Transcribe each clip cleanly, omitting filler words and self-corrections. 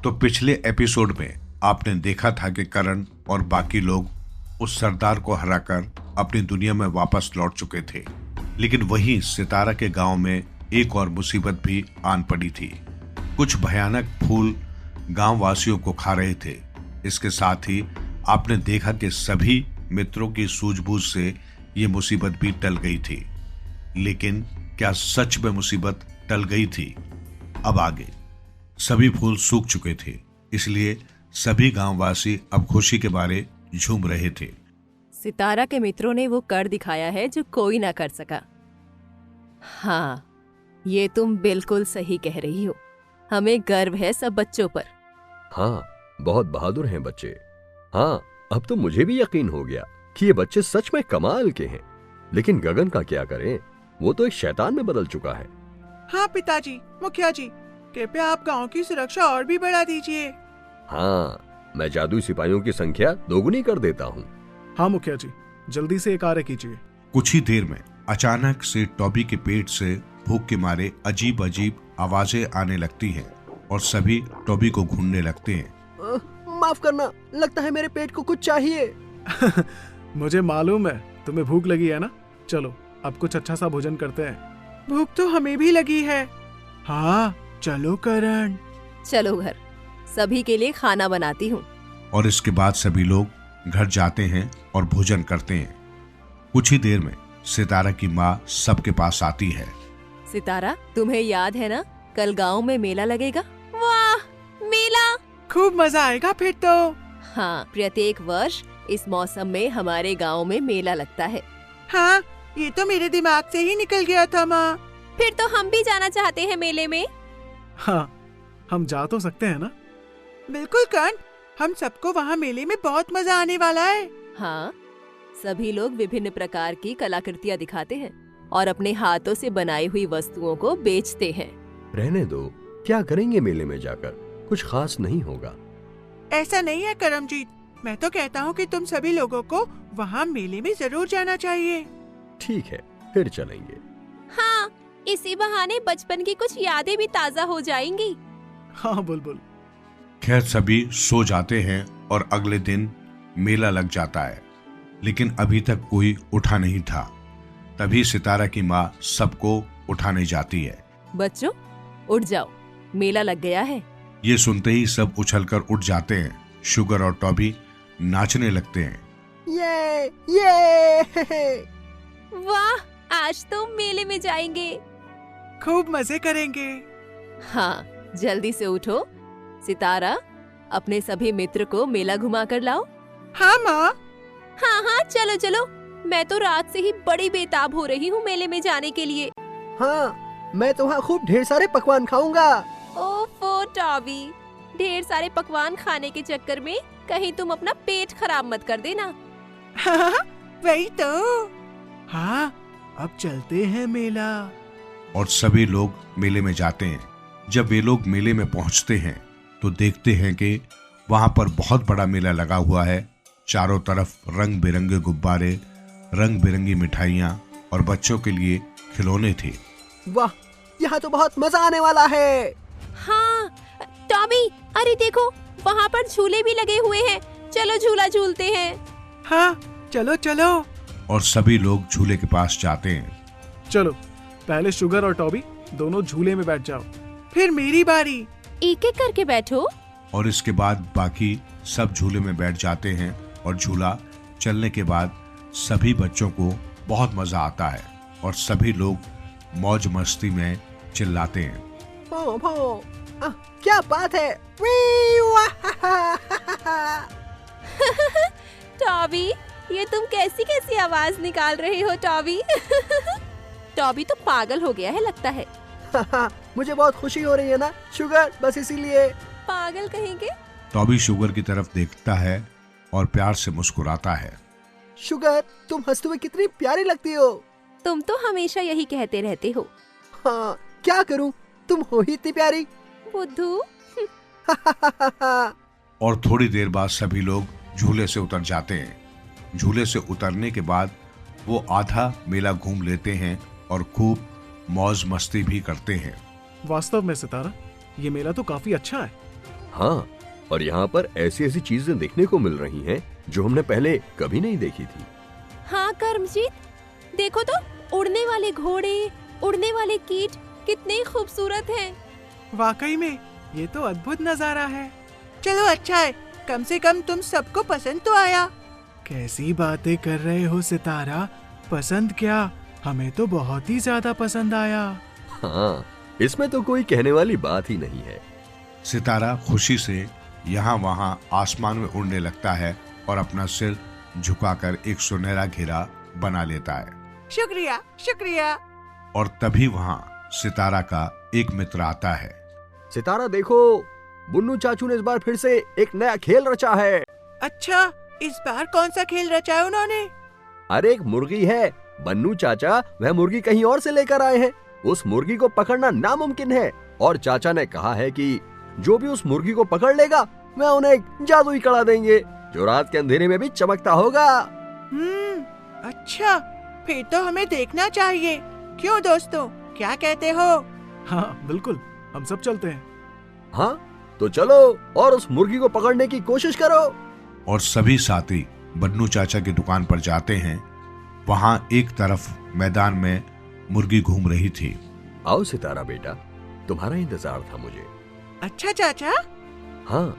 तो पिछले एपिसोड में आपने देखा था कि करण और बाकी लोग उस सरदार को हराकर अपनी दुनिया में वापस लौट चुके थे, लेकिन वहीं सितारा के गांव में एक और मुसीबत भी आन पड़ी थी। कुछ भयानक फूल गांव वासियों को खा रहे थे। इसके साथ ही आपने देखा कि सभी मित्रों की सूझबूझ से ये मुसीबत भी टल गई थी। लेकिन क्या सच में मुसीबत टल गई थी? अब आगे सभी फूल सूख चुके थे, इसलिए सभी गांववासी अब खुशी के बारे झूम रहे थे। सितारा के मित्रों ने वो कर दिखाया है जो कोई ना कर सका। हाँ, ये तुम बिल्कुल सही कह रही हो। हमें गर्व है सब बच्चों पर। हाँ, बहुत बहादुर हैं बच्चे। हाँ, अब तो मुझे भी यकीन हो गया कि ये बच्चे सच में कमाल के हैं। लेकिन गगन का क्या करें? वो तो एक शैतान में बदल चुका है। हाँ पिताजी, मुखिया जी, कृपया आप गांव की सुरक्षा और भी बढ़ा दीजिए। हाँ, मैं जादुई सिपाहियों की संख्या दोगुनी कर देता हूँ। हाँ मुखिया जी, जल्दी से ये कार्य कीजिए। कुछ ही देर में अचानक से टॉबी के पेट से भूख के मारे अजीब अजीब आवाजें आने लगती हैं और सभी टॉबी को ढूंढने लगते हैं। माफ करना, लगता है मेरे पेट को कुछ चाहिए। मुझे मालूम है तुम्हें भूख लगी है ना। चलो अब कुछ अच्छा सा भोजन करते हैं। भूख तो हमें भी लगी है। हाँ चलो करण। चलो घर, सभी के लिए खाना बनाती हूँ। और इसके बाद सभी लोग घर जाते हैं और भोजन करते हैं। कुछ ही देर में सितारा की माँ सबके पास आती है। सितारा, तुम्हें याद है ना, कल गांव में मेला लगेगा? वाह, मेला! खूब मजा आएगा फिर तो। हाँ, प्रत्येक वर्ष इस मौसम में हमारे गांव में मेला लगता है। हाँ, ये तो मेरे दिमाग से ही निकल गया था माँ। फिर तो हम भी जाना चाहते हैं मेले में। हाँ, हम जा तो सकते हैं ना। बिल्कुल करण, हम सबको वहाँ मेले में बहुत मजा आने वाला है। हाँ, सभी लोग विभिन्न प्रकार की कलाकृतियाँ दिखाते हैं और अपने हाथों से बनाई हुई वस्तुओं को बेचते हैं। रहने दो, क्या करेंगे मेले में जाकर? कुछ खास नहीं होगा। ऐसा नहीं है करमजीत, मैं तो कहता हूँ कि तुम सभी लोगों को वहाँ मेले में जरूर जाना चाहिए। ठीक है, फिर चलेंगे। हाँ, इसी बहाने बचपन की कुछ यादें भी ताजा हो जाएंगी। हाँ बुलबुल। खैर सभी सो जाते हैं और अगले दिन मेला लग जाता है, लेकिन अभी तक कोई उठा नहीं था। तभी सितारा की माँ सबको उठाने जाती है। बच्चों, उठ जाओ, मेला लग गया है। ये सुनते ही सब उछलकर उठ जाते हैं। शुगर और टॉबी नाचने लगते हैं। ये वाह, आज तो मेले में जाएंगे। खूब मजे करेंगे। हाँ, जल्दी से उठो। सितारा, अपने सभी मित्र को मेला घुमा कर लाओ। हाँ माँ। हाँ हाँ, चलो चलो। मैं तो रात से ही बड़ी बेताब हो रही हूँ मेले में जाने के लिए। हाँ, मैं तो वहाँ खूब ढेर सारे पकवान खाऊंगा। ओफो टॉबी, ढेर सारे पकवान खाने के चक्कर में कहीं तुम अपना पेट खराब मत कर देना। हाँ, वही तो। हाँ, अब चलते हैं मेला। और सभी लोग मेले में जाते हैं। जब वे लोग मेले में पहुंचते हैं तो देखते हैं कि वहां पर बहुत बड़ा मेला लगा हुआ है। चारों तरफ रंग बिरंगे गुब्बारे, रंग बिरंगी मिठाइयाँ और बच्चों के लिए खिलौने थे। वाह, यहाँ तो बहुत मजा आने वाला है। हाँ टॉमी, अरे देखो, वहाँ पर झूले भी लगे हुए हैं। चलो झूला झूलते हैं। हाँ, चलो चलो। और सभी लोग झूले के पास जाते हैं। चलो, पहले शुगर और टॉबी दोनों झूले में बैठ जाओ। फिर मेरी बारी। एक एक करके बैठो। और इसके बाद बाकी सब झूले में बैठ जाते हैं और झूला चलने के बाद सभी बच्चों को बहुत मजा आता है और सभी लोग मौज मस्ती में चिल्लाते हैं। भौ, भौ, क्या बात है। टॉबी, ये तुम कैसी कैसी आवाज निकाल रहे हो टॉबी? टॉबी तो पागल हो गया है लगता है। मुझे बहुत खुशी हो रही है ना शुगर, बस इसीलिए। पागल कहेंगे। टॉबी शुगर की तरफ देखता है और प्यार से मुस्कुराता है। शुगर, तुम हंसते हुए कितनी प्यारी लगती हो। तुम तो हमेशा यही कहते रहते हो। हाँ, क्या करूं, तुम हो ही इतनी प्यारी। बुद्धू। और थोड़ी देर बाद सभी लोग झूले से उतर जाते हैं। झूले से उतरने के बाद वो आधा मेला घूम लेते हैं और खूब मौज मस्ती भी करते हैं। वास्तव में सितारा, ये मेला तो काफी अच्छा है। हाँ, और यहाँ पर ऐसी ऐसी चीजें देखने को मिल रही हैं जो हमने पहले कभी नहीं देखी थी। हाँ कर्मजीत, देखो तो, उड़ने वाले घोड़े, उड़ने वाले कीट कितने खूबसूरत हैं। वाकई में ये तो अद्भुत नजारा है। चलो अच्छा है, कम से कम तुम सबको पसंद तो आया। कैसी बातें कर रहे हो सितारा, पसंद क्या, हमें तो बहुत ही ज्यादा पसंद आया। हाँ, इसमें तो कोई कहने वाली बात ही नहीं है। सितारा खुशी से यहाँ वहाँ आसमान में उड़ने लगता है और अपना सिर झुकाकर एक सुनहरा घेरा बना लेता है। शुक्रिया शुक्रिया। और तभी वहाँ सितारा का एक मित्र आता है। सितारा देखो, बुन्नू चाचू ने इस बार फिर से एक नया खेल रचा है। अच्छा, इस बार कौन सा खेल रचा है उन्होंने? अरे एक मुर्गी है, बन्नू चाचा वह मुर्गी कहीं और से लेकर आए हैं। उस मुर्गी को पकड़ना नामुमकिन है और चाचा ने कहा है कि जो भी उस मुर्गी को पकड़ लेगा वह उन्हें एक जादुई कड़ा देंगे जो रात के अंधेरे में भी चमकता होगा। अच्छा, फिर तो हमें देखना चाहिए। क्यों दोस्तों, क्या कहते हो? हाँ बिल्कुल, हम सब चलते हैं। हाँ तो चलो और उस मुर्गी को पकड़ने की कोशिश करो। और सभी साथी बन्नू चाचा की दुकान पर जाते हैं। वहाँ एक तरफ मैदान में मुर्गी घूम रही थी। आओ सितारा बेटा, तुम्हारा इंतजार था मुझे। अच्छा चाचा। हाँ,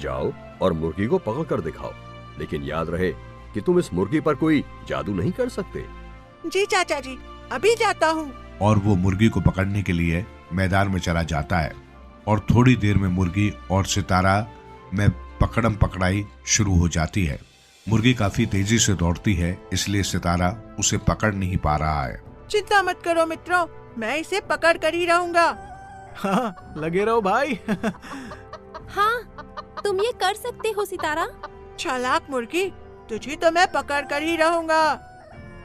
जाओ और मुर्गी को पकड़ कर दिखाओ, लेकिन याद रहे कि तुम इस मुर्गी पर कोई जादू नहीं कर सकते। जी चाचा जी, अभी जाता हूँ। और वो मुर्गी को पकड़ने के लिए मैदान में चला जाता है और थोड़ी देर में मुर्गी और सितारा में पकड़म पकड़ाई शुरू हो जाती है। मुर्गी काफी तेजी से दौड़ती है, इसलिए सितारा उसे पकड़ नहीं पा रहा है। चिंता मत करो मित्रों, मैं इसे पकड़ कर ही रहूंगा। हाँ, लगे रहो भाई। हाँ, तुम ये कर सकते हो सितारा। चालाक मुर्गी, तुझे तो मैं पकड़ कर ही रहूंगा।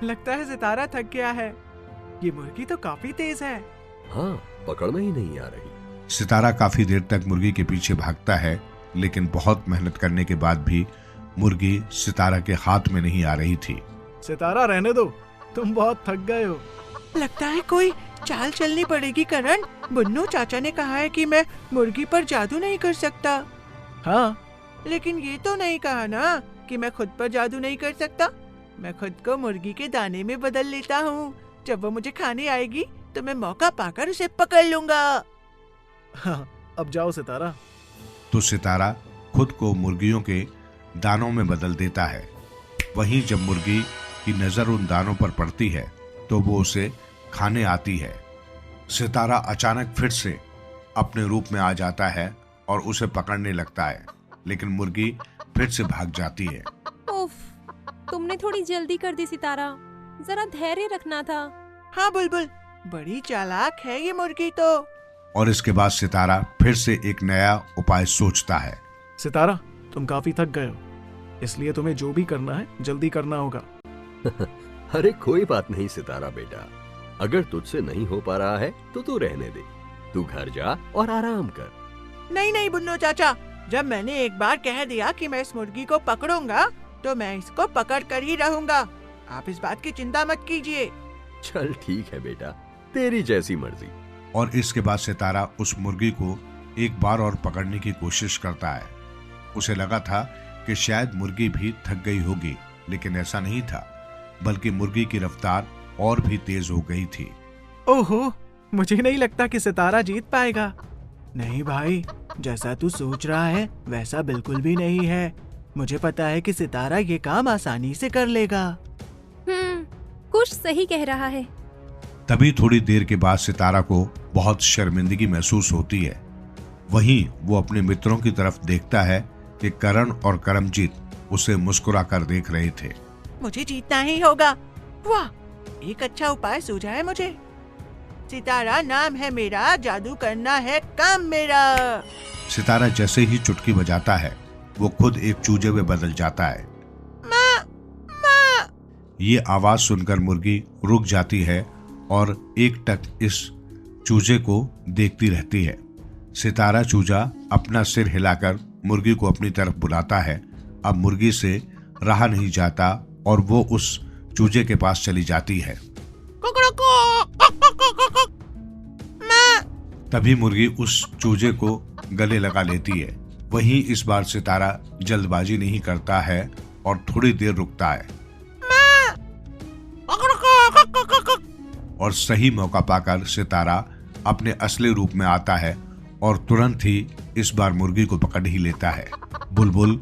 लगता है सितारा थक गया है, ये मुर्गी तो काफी तेज है। हाँ, पकड़ में ही नहीं आ रही। सितारा काफी देर तक मुर्गी के पीछे भागता है, लेकिन बहुत मेहनत करने के बाद भी मुर्गी सितारा के हाथ में नहीं आ रही थी। सितारा रहने दो, तुम बहुत थक गए हो। लगता है कोई चाल चलनी पड़ेगी करण। बुन्नू चाचा ने कहा है कि मैं मुर्गी पर जादू नहीं कर सकता। हाँ, लेकिन ये तो नहीं कहा ना कि मैं खुद पर जादू नहीं कर सकता। मैं खुद को मुर्गी के दाने में बदल लेता हूँ। जब वो मुझे खाने आएगी तो मैं मौका पाकर उसे पकड़ लूंगा। हाँ, अब जाओ सितारा। तो सितारा खुद को मुर्गियों के दानों में बदल देता है। वहीं जब मुर्गी की नजर उन दानों पर पड़ती है तो वो उसे खाने आती है। सितारा अचानक फिर से अपने रूप में आ जाता है और उसे पकड़ने लगता है, लेकिन मुर्गी फिर से भाग जाती है। उफ, तुमने थोड़ी जल्दी कर दी सितारा, जरा धैर्य रखना था। हाँ बुलबुल, बड़ी चालाक है ये मुर्गी तो। और इसके बाद सितारा फिर से एक नया उपाय सोचता है। सितारा, तुम काफी थक गए हो, इसलिए तुम्हें जो भी करना है जल्दी करना होगा। अरे कोई बात नहीं सितारा बेटा, अगर तुझसे नहीं हो पा रहा है तो तू रहने दे। तू घर जा और आराम कर। नहीं नहीं बुन्नू चाचा, जब मैंने एक बार कह दिया कि मैं इस मुर्गी को पकड़ूंगा तो मैं इसको पकड़ कर ही रहूंगा। आप इस बात की चिंता मत कीजिए। चल ठीक है बेटा, तेरी जैसी मर्जी। और इसके बाद सितारा उस मुर्गी को एक बार और पकड़ने की कोशिश करता है। उसे लगा था कि शायद मुर्गी भी थक गई होगी, लेकिन ऐसा नहीं था, बल्कि मुर्गी की रफ्तार और भी तेज हो गई थी। ओहो, मुझे नहीं लगता कि सितारा जीत पाएगा। नहीं भाई, जैसा तू सोच रहा है वैसा बिल्कुल भी नहीं है। मुझे पता है कि सितारा ये काम आसानी से कर लेगा। कुछ सही कह रहा है। तभी थोड़ी देर के बाद सितारा को बहुत शर्मिंदगी महसूस होती है। वहीं वो अपने मित्रों की तरफ देखता है कि करण और करमजीत उसे मुस्कुरा कर देख रहे थे। मुझे जीतना ही होगा। वाह, एक अच्छा उपाय सूझा है मुझे। सितारा नाम है मेरा, जादू करना है काम मेरा। सितारा जैसे ही चुटकी बजाता है वो खुद एक चूजे में बदल जाता है। माँ, माँ। ये आवाज सुनकर मुर्गी रुक जाती है और एकटक इस चूजे को देखती रहती है। सितारा चूजा अपना सिर हिलाकर मुर्गी को अपनी तरफ बुलाता है। अब मुर्गी से रहा नहीं जाता और वो उस चूजे के पास चली जाती है। तभी मुर्गी उस चूजे को गले लगा लेती है वहीं इस बार सितारा जल्दबाजी नहीं करता है और थोड़ी देर रुकता है और सही मौका पाकर सितारा अपने असली रूप में आता है और तुरंत ही इस बार मुर्गी को पकड़ ही लेता है। बुलबुल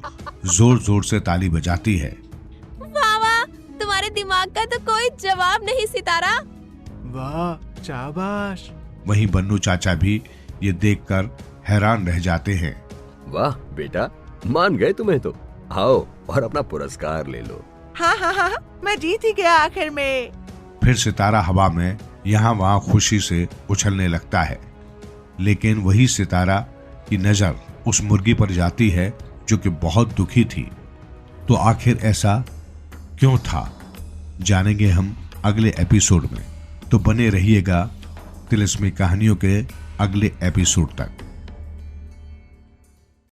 जोर जोर से ताली बजाती है। वाह वाह, तुम्हारे दिमाग का तो कोई जवाब नहीं सितारा। वाह, शाबाश। वहीं बन्नू चाचा भी ये देखकर हैरान रह जाते हैं। वाह बेटा, मान गए तुम्हें तो। आओ और अपना पुरस्कार ले लो। हाँ हाँ हाँ, मैं जीत ही गया आखिर में। फिर सितारा हवा में यहाँ वहाँ खुशी से उछलने लगता है, लेकिन वही सितारा की नजर उस मुर्गी पर जाती है जो कि बहुत दुखी थी। तो आखिर ऐसा क्यों था, जानेंगे हम अगले एपिसोड में। तो बने रहिएगा तिलिस्मी कहानियों के अगले एपिसोड तक।